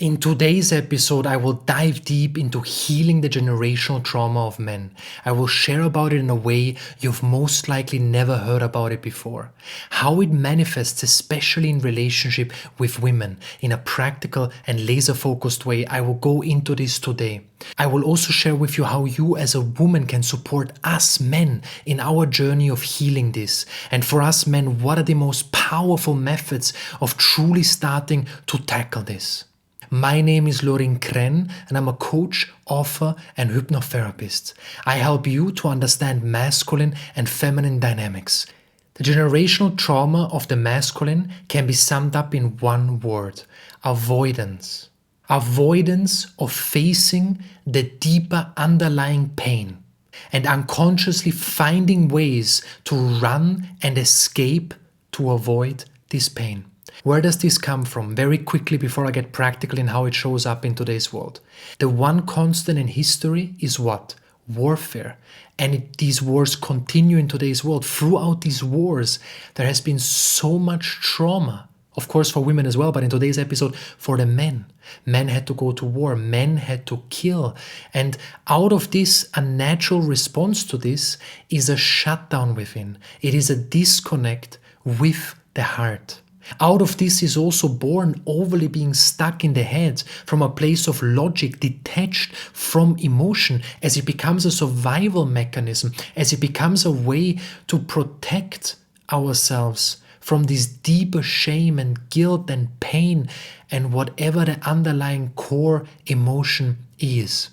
In today's episode, I will dive deep into healing the generational trauma of men. I will share about it in a way you've most likely never heard about it before. How it manifests, especially in relationship with women, in a practical and laser-focused way. I will go into this today. I will also share with you how you as a woman can support us men in our journey of healing this. And for us men, what are the most powerful methods of truly starting to tackle this? My name is Lorin and I'm a coach, author, and hypnotherapist. I help you to understand masculine and feminine dynamics. The generational trauma of the masculine can be summed up in one word: avoidance. Avoidance of facing the deeper underlying pain and unconsciously finding ways to run and escape to avoid this pain. Where does this come from? Very quickly before I get practical in how it shows up in today's world. The one constant in history is what? Warfare. And these wars continue in today's world. Throughout these wars, there has been so much trauma. Of course for women as well, but in today's episode, for the men. Men had to go to war. Men had to kill. And out of this, a natural response to this is a shutdown within. It is a disconnect with the heart. Out of this is also born overly being stuck in the head from a place of logic, detached from emotion, as it becomes a survival mechanism, as it becomes a way to protect ourselves from this deeper shame and guilt and pain and whatever the underlying core emotion is.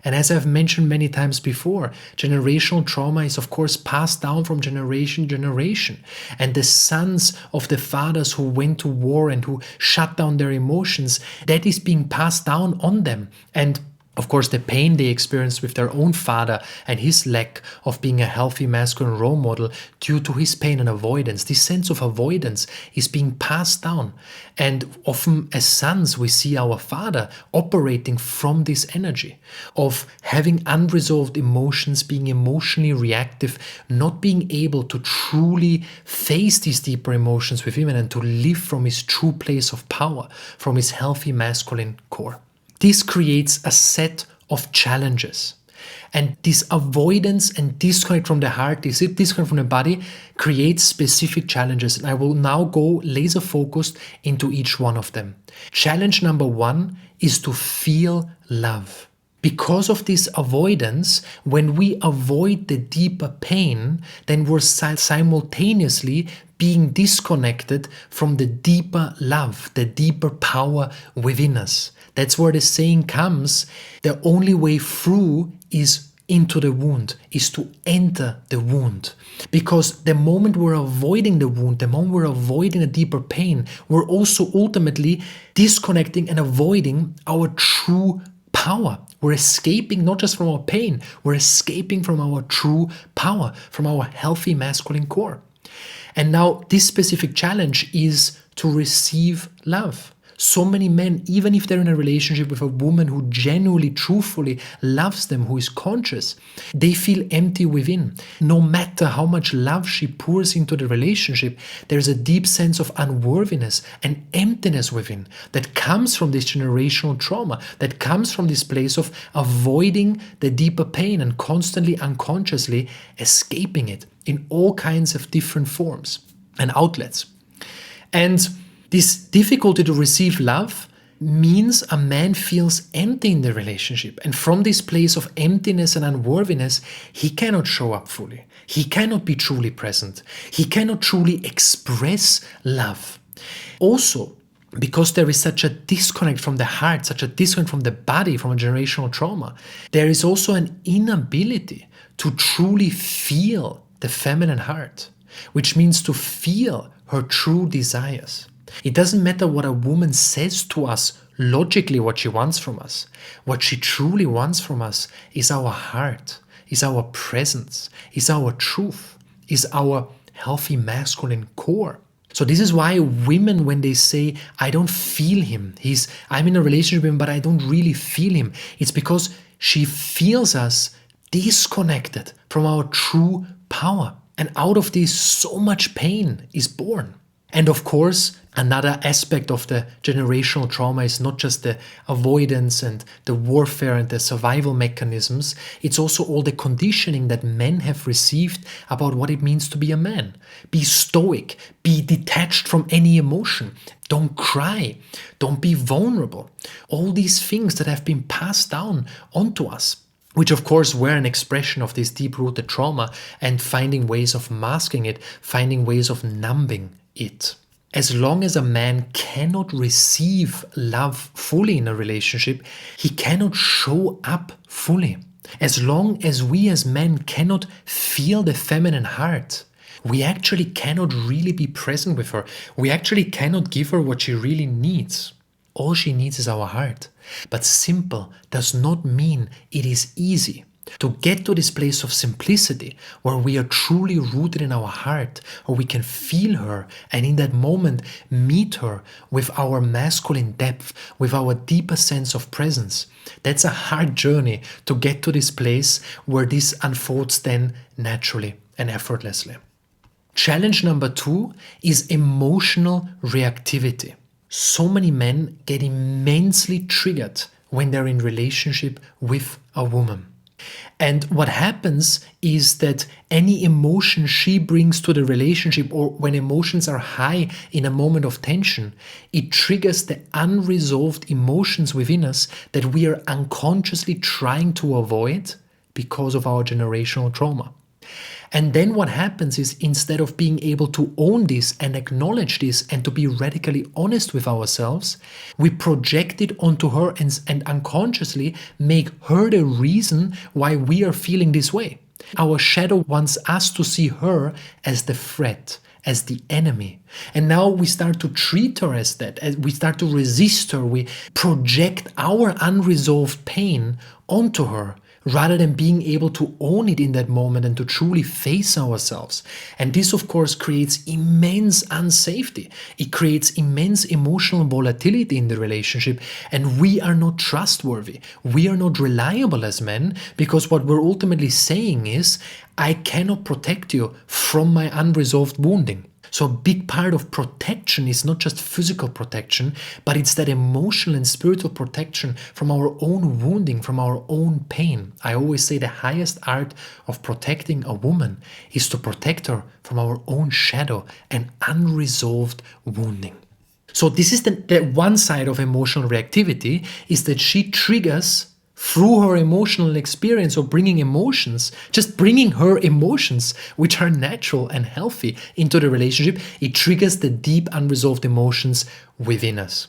And as I've mentioned many times before, generational trauma is of course passed down from generation to generation. And the sons of the fathers who went to war and who shut down their emotions, that is being passed down on them. And of course, the pain they experienced with their own father and his lack of being a healthy masculine role model due to his pain and avoidance. This sense of avoidance is being passed down. And often as sons, we see our father operating from this energy of having unresolved emotions, being emotionally reactive, not being able to truly face these deeper emotions with him and to live from his true place of power, from his healthy masculine core. This creates a set of challenges. And this avoidance and disconnect from the heart, this disconnect from the body, creates specific challenges. And I will now go laser focused into each one of them. Challenge number one is to feel love. Because of this avoidance, when we avoid the deeper pain, then we're simultaneously being disconnected from the deeper love, the deeper power within us. That's where the saying comes, the only way through is into the wound, is to enter the wound. Because the moment we're avoiding the wound, the moment we're avoiding a deeper pain, we're also ultimately disconnecting and avoiding our true power. We're escaping not just from our pain, we're escaping from our true power, from our healthy masculine core. And now this specific challenge is to receive love. So many men, even if they're in a relationship with a woman who genuinely, truthfully loves them, who is conscious, they feel empty within. No matter how much love she pours into the relationship, there's a deep sense of unworthiness and emptiness within that comes from this generational trauma, that comes from this place of avoiding the deeper pain and constantly unconsciously escaping it in all kinds of different forms and outlets. And this difficulty to receive love means a man feels empty in the relationship. And from this place of emptiness and unworthiness, he cannot show up fully. He cannot be truly present. He cannot truly express love. Also, because there is such a disconnect from the heart, such a disconnect from the body, from a generational trauma, there is also an inability to truly feel the feminine heart, which means to feel her true desires. It doesn't matter what a woman says to us logically, what she wants from us. What she truly wants from us is our heart, is our presence, is our truth, is our healthy masculine core. So this is why women, when they say, I don't feel him, I'm in a relationship with him, but I don't really feel him, it's because she feels us disconnected from our true power. And out of this, so much pain is born. And of course, another aspect of the generational trauma is not just the avoidance and the warfare and the survival mechanisms, it's also all the conditioning that men have received about what it means to be a man. Be stoic, be detached from any emotion, don't cry, don't be vulnerable. All these things that have been passed down onto us, which of course were an expression of this deep-rooted trauma, and finding ways of masking it, finding ways of numbing it. As long as a man cannot receive love fully in a relationship, he cannot show up fully. As long as we as men cannot feel the feminine heart, we actually cannot really be present with her. We actually cannot give her what she really needs. All she needs is our heart. But simple does not mean it is easy. To get to this place of simplicity where we are truly rooted in our heart, where we can feel her and in that moment meet her with our masculine depth, with our deeper sense of presence, that's a hard journey to get to this place where this unfolds then naturally and effortlessly. Challenge number 2 is emotional reactivity. So many men get immensely triggered when they're in relationship with a woman. And what happens is that any emotion she brings to the relationship, or when emotions are high in a moment of tension, it triggers the unresolved emotions within us that we are unconsciously trying to avoid because of our generational trauma. And then what happens is, instead of being able to own this and acknowledge this and to be radically honest with ourselves, we project it onto her and unconsciously make her the reason why we are feeling this way. Our shadow wants us to see her as the threat, as the enemy. And now we start to treat her as that, as we start to resist her, we project our unresolved pain onto her, rather than being able to own it in that moment and to truly face ourselves. And this, of course, creates immense unsafety. It creates immense emotional volatility in the relationship, and we are not trustworthy. We are not reliable as men, because what we're ultimately saying is, I cannot protect you from my unresolved wounding. So a big part of protection is not just physical protection, but it's that emotional and spiritual protection from our own wounding, from our own pain. I always say the highest art of protecting a woman is to protect her from our own shadow and unresolved wounding. So this is the one side of emotional reactivity, is that she triggers through her emotional experience of bringing emotions, just bringing her emotions, which are natural and healthy, into the relationship. It triggers the deep unresolved emotions within us.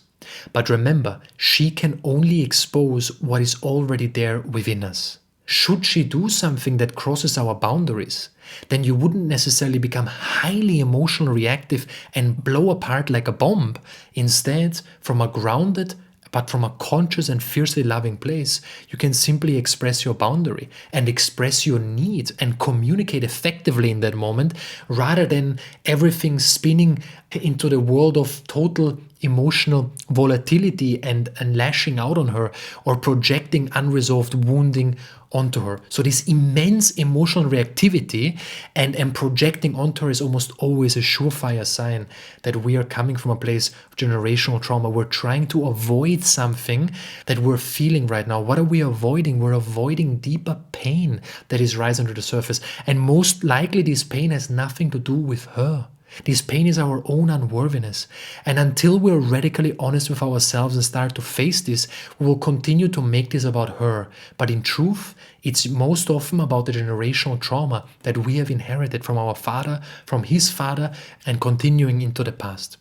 But remember, she can only expose what is already there within us. Should she do something that crosses our boundaries, then you wouldn't necessarily become highly emotional reactive and blow apart like a bomb. Instead, from a grounded but from a conscious and fiercely loving place, you can simply express your boundary and express your need and communicate effectively in that moment, rather than everything spinning into the world of total emotional volatility and lashing out on her, or projecting unresolved wounding onto her. So this immense emotional reactivity and projecting onto her is almost always a surefire sign that we are coming from a place of generational trauma. We're trying to avoid something that we're feeling right now. What are we avoiding? We're avoiding deeper pain that is rising to the surface. And most likely this pain has nothing to do with her. This pain is our own unworthiness. And until we're radically honest with ourselves and start to face this, we will continue to make this about her. But in truth, it's most often about the generational trauma that we have inherited from our father, from his father, and continuing into the past.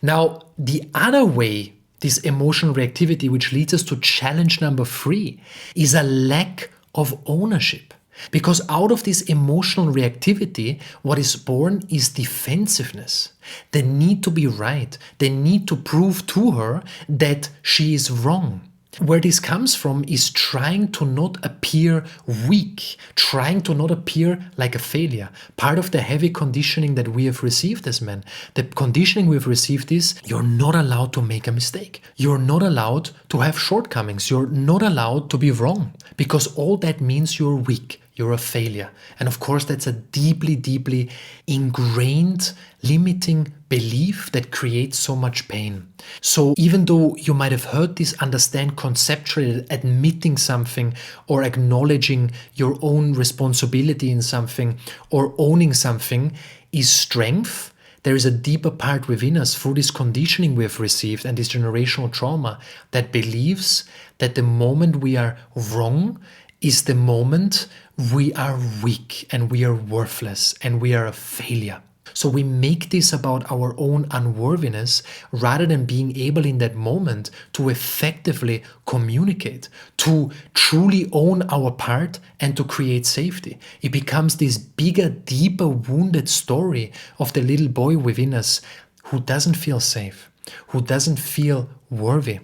Now, the other way, this emotional reactivity, which leads us to challenge number 3, is a lack of ownership. Because out of this emotional reactivity, what is born is defensiveness. The need to be right. The need to prove to her that she is wrong. Where this comes from is trying to not appear weak, trying to not appear like a failure. Part of the heavy conditioning that we have received as men, the conditioning we've received is, you're not allowed to make a mistake. You're not allowed to have shortcomings. You're not allowed to be wrong, because all that means you're weak. you're a failure. And of course, that's a deeply, deeply ingrained, limiting belief that creates so much pain. So even though you might have heard this, understand conceptually that admitting something or acknowledging your own responsibility in something or owning something is strength, there is a deeper part within us through this conditioning we have received and this generational trauma that believes that the moment we are wrong is the moment we are weak and we are worthless and we are a failure. So we make this about our own unworthiness rather than being able in that moment to effectively communicate, to truly own our part and to create safety. It becomes this bigger, deeper, wounded story of the little boy within us who doesn't feel safe, who doesn't feel worthy.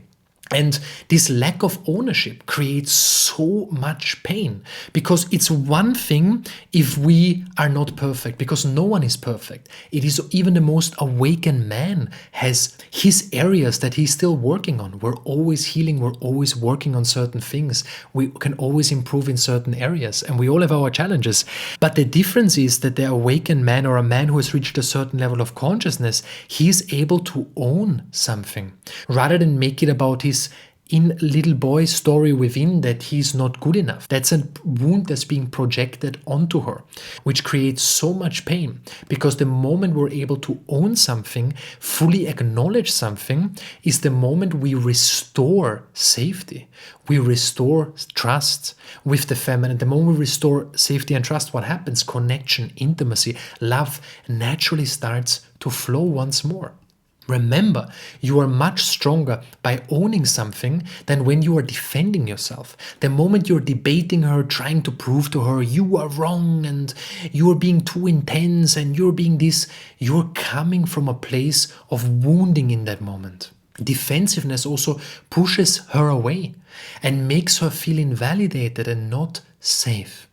And this lack of ownership creates so much pain because it's one thing if we are not perfect, because no one is perfect. It is even the most awakened man has his areas that he's still working on. We're always healing. We're always working on certain things. We can always improve in certain areas and we all have our challenges. But the difference is that the awakened man or a man who has reached a certain level of consciousness, he's able to own something rather than make it about his in little boy's story within that he's not good enough. That's a wound that's being projected onto her, which creates so much pain because the moment we're able to own something, fully acknowledge something, is the moment we restore safety. We restore trust with the feminine. The moment we restore safety and trust, what happens? Connection, intimacy, love naturally starts to flow once more. Remember, you are much stronger by owning something than when you are defending yourself. The moment you're debating her, trying to prove to her you are wrong and you're being too intense and you're being this, you're coming from a place of wounding in that moment. Defensiveness also pushes her away and makes her feel invalidated and not safe.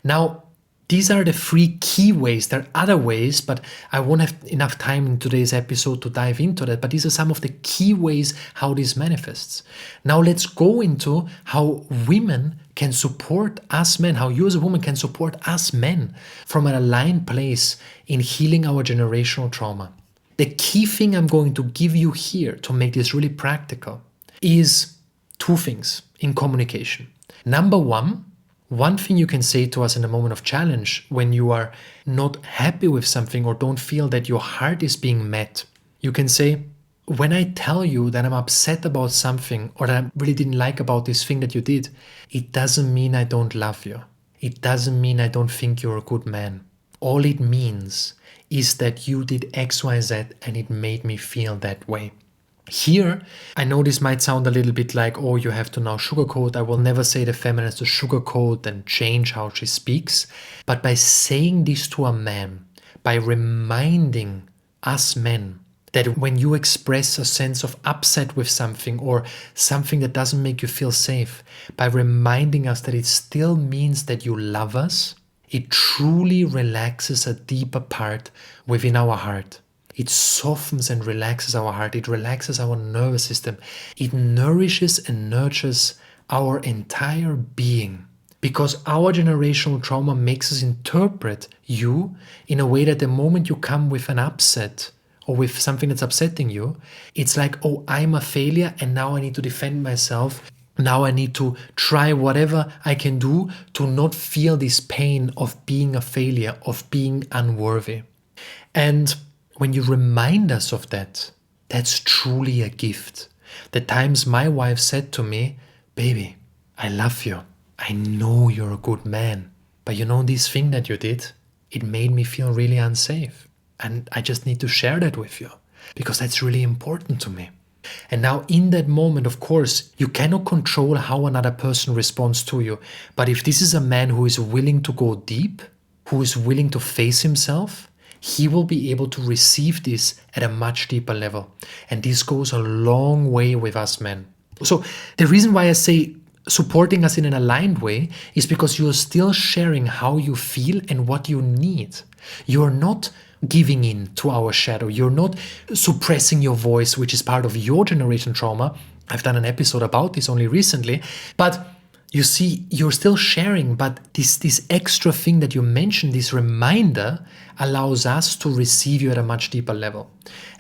Now, these are the 3 key ways. There are other ways, but I won't have enough time in today's episode to dive into that. But these are some of the key ways how this manifests. Now let's go into how women can support us men, how you as a woman can support us men from an aligned place in healing our generational trauma. The key thing I'm going to give you here to make this really practical is 2 things in communication. Number one thing you can say to us in a moment of challenge when you are not happy with something or don't feel that your heart is being met, you can say, when I tell you that I'm upset about something or that I really didn't like about this thing that you did, it doesn't mean I don't love you. It doesn't mean I don't think you're a good man. All it means is that you did X, Y, Z and it made me feel that way. Here, I know this might sound a little bit like, oh, you have to now sugarcoat. I will never say the feminine has to sugarcoat and change how she speaks. But by saying this to a man, by reminding us men that when you express a sense of upset with something or something that doesn't make you feel safe, by reminding us that it still means that you love us, it truly relaxes a deeper part within our heart. It softens and relaxes our heart. It relaxes our nervous system. It nourishes and nurtures our entire being. Because our generational trauma makes us interpret you in a way that the moment you come with an upset or with something that's upsetting you, it's like, oh, I'm a failure and now I need to defend myself. Now I need to try whatever I can do to not feel this pain of being a failure, of being unworthy. And when you remind us of that, that's truly a gift. The times my wife said to me, baby, I love you. I know you're a good man. But you know this thing that you did? It made me feel really unsafe. And I just need to share that with you because that's really important to me. And now in that moment, of course, you cannot control how another person responds to you. But if this is a man who is willing to go deep, who is willing to face himself, he will be able to receive this at a much deeper level. And this goes a long way with us men. So the reason why I say supporting us in an aligned way is because you're still sharing how you feel and what you need. You're not giving in to our shadow. You're not suppressing your voice, which is part of your generation trauma. I've done an episode about this only recently, but You see, you're still sharing, but this extra thing that you mentioned, this reminder, allows us to receive you at a much deeper level.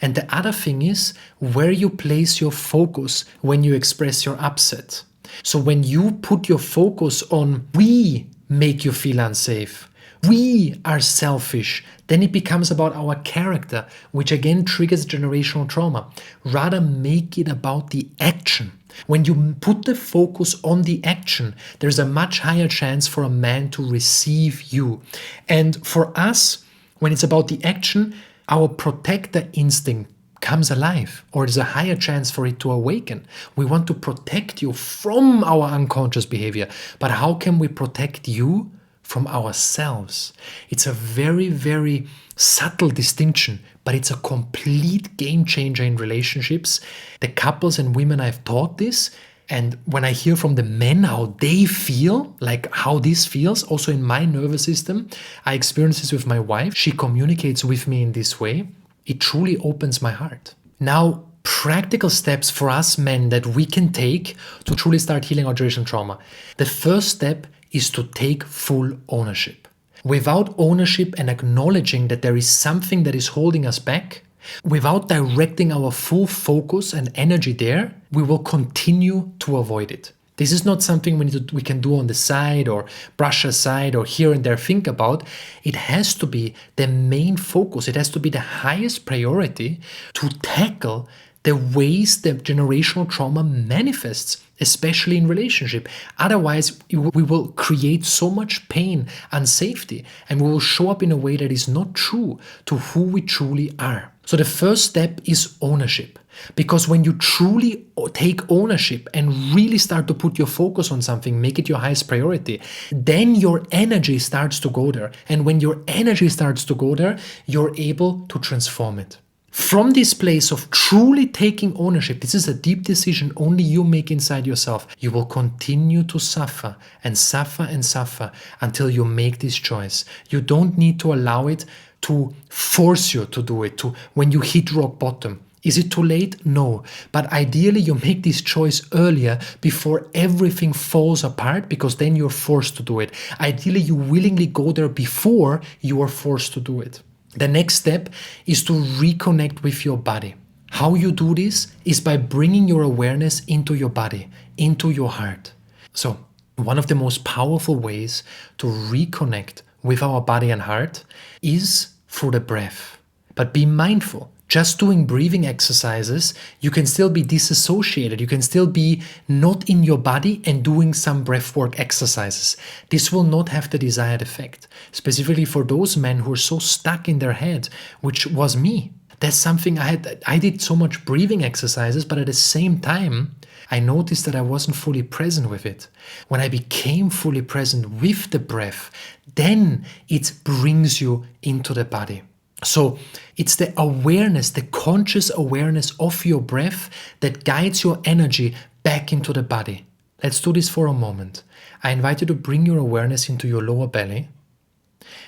And the other thing is where you place your focus when you express your upset. So when you put your focus on we make you feel unsafe, we are selfish, then it becomes about our character, which again triggers generational trauma. Rather make it about the action. When you put the focus on the action, there's a much higher chance for a man to receive you. And for us, when it's about the action, our protector instinct comes alive, or there's a higher chance for it to awaken. We want to protect you from our unconscious behavior. But how can we protect you from ourselves? It's a very, very subtle distinction, but it's a complete game changer in relationships. The couples and women I've taught this, and when I hear from the men how they feel, like how this feels, also in my nervous system, I experience this with my wife. She communicates with me in this way. It truly opens my heart. Now, practical steps for us men that we can take to truly start healing our generational trauma. The first step is to take full ownership. Without ownership and acknowledging that there is something that is holding us back, without directing our full focus and energy there, we will continue to avoid it. This is not something we can do on the side or brush aside or here and there think about. It has to be the main focus. It has to be the highest priority to tackle the ways that generational trauma manifests, especially in relationship. Otherwise, we will create so much pain and safety, and we will show up in a way that is not true to who we truly are. So the first step is ownership. Because when you truly take ownership and really start to put your focus on something, make it your highest priority, then your energy starts to go there. And when your energy starts to go there, you're able to transform it. From this place of truly taking ownership, this is a deep decision only you make inside yourself. You will continue to suffer and suffer and suffer until you make this choice. You don't need to allow it to force you to do it, when you hit rock bottom. Is it too late? No. But ideally, you make this choice earlier before everything falls apart, because then you're forced to do it. Ideally, you willingly go there before you are forced to do it. The next step is to reconnect with your body. How you do this is by bringing your awareness into your body, into your heart. So, one of the most powerful ways to reconnect with our body and heart is through the breath. But be mindful. Just doing breathing exercises, you can still be disassociated. You can still be not in your body and doing some breathwork exercises. This will not have the desired effect. Specifically for those men who are so stuck in their head, which was me. That's something I did so much breathing exercises, but at the same time, I noticed that I wasn't fully present with it. When I became fully present with the breath, then it brings you into the body. So it's the awareness, the conscious awareness of your breath that guides your energy back into the body. Let's do this for a moment. I invite you to bring your awareness into your lower belly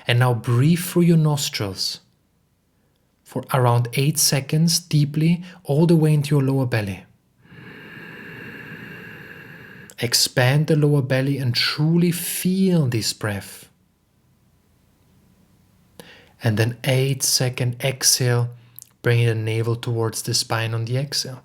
and now breathe through your nostrils for around 8 seconds deeply all the way into your lower belly. Expand the lower belly and truly feel this breath. And then 8-second exhale, bringing the navel towards the spine on the exhale.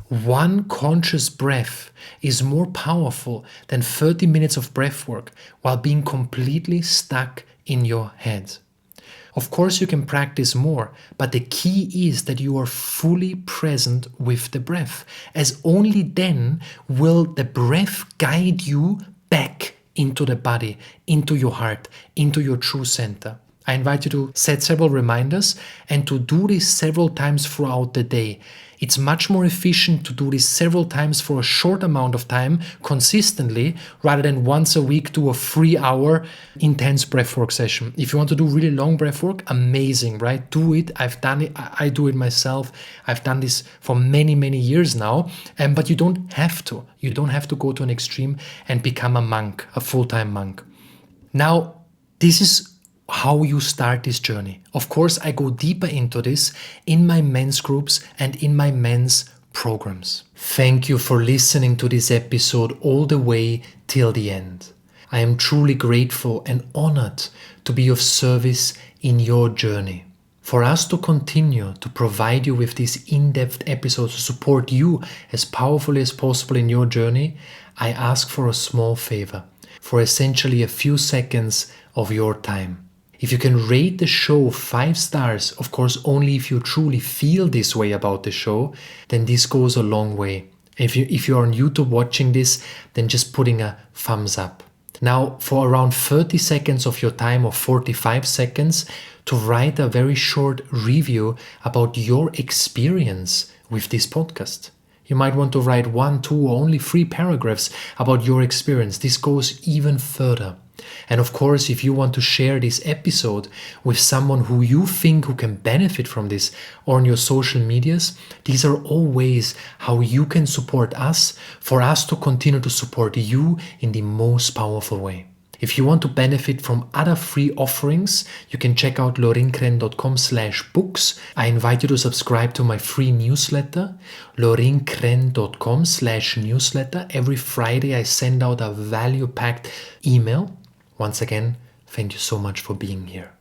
One conscious breath is more powerful than 30 minutes of breath work while being completely stuck in your head. Of course, you can practice more, but the key is that you are fully present with the breath, as only then will the breath guide you back into the body, into your heart, into your true center. I invite you to set several reminders and to do this several times throughout the day. It's much more efficient to do this several times for a short amount of time consistently rather than once a week do a 3-hour intense breathwork session. If you want to do really long breathwork, amazing, right? Do it. I've done it. I do it myself. I've done this for many, many years now. But you don't have to. You don't have to go to an extreme and become a monk, a full-time monk. Now, this is how you start this journey. Of course, I go deeper into this in my men's groups and in my men's programs. Thank you for listening to this episode all the way till the end. I am truly grateful and honored to be of service in your journey. For us to continue to provide you with these in-depth episodes to support you as powerfully as possible in your journey, I ask for a small favor, for essentially a few seconds of your time. If you can rate the show 5 stars, of course only if you truly feel this way about the show, then this goes a long way. If you're on YouTube watching this, then just putting a thumbs up. Now, for around 30 seconds of your time or 45 seconds, to write a very short review about your experience with this podcast. You might want to write 1, 2, or only 3 paragraphs about your experience. This goes even further. And of course, if you want to share this episode with someone who you think who can benefit from this or on your social medias, these are all ways how you can support us for us to continue to support you in the most powerful way. If you want to benefit from other free offerings, you can check out lorinkren.com/books. I invite you to subscribe to my free newsletter, lorinkren.com/newsletter. Every Friday I send out a value-packed email. Once again, thank you so much for being here.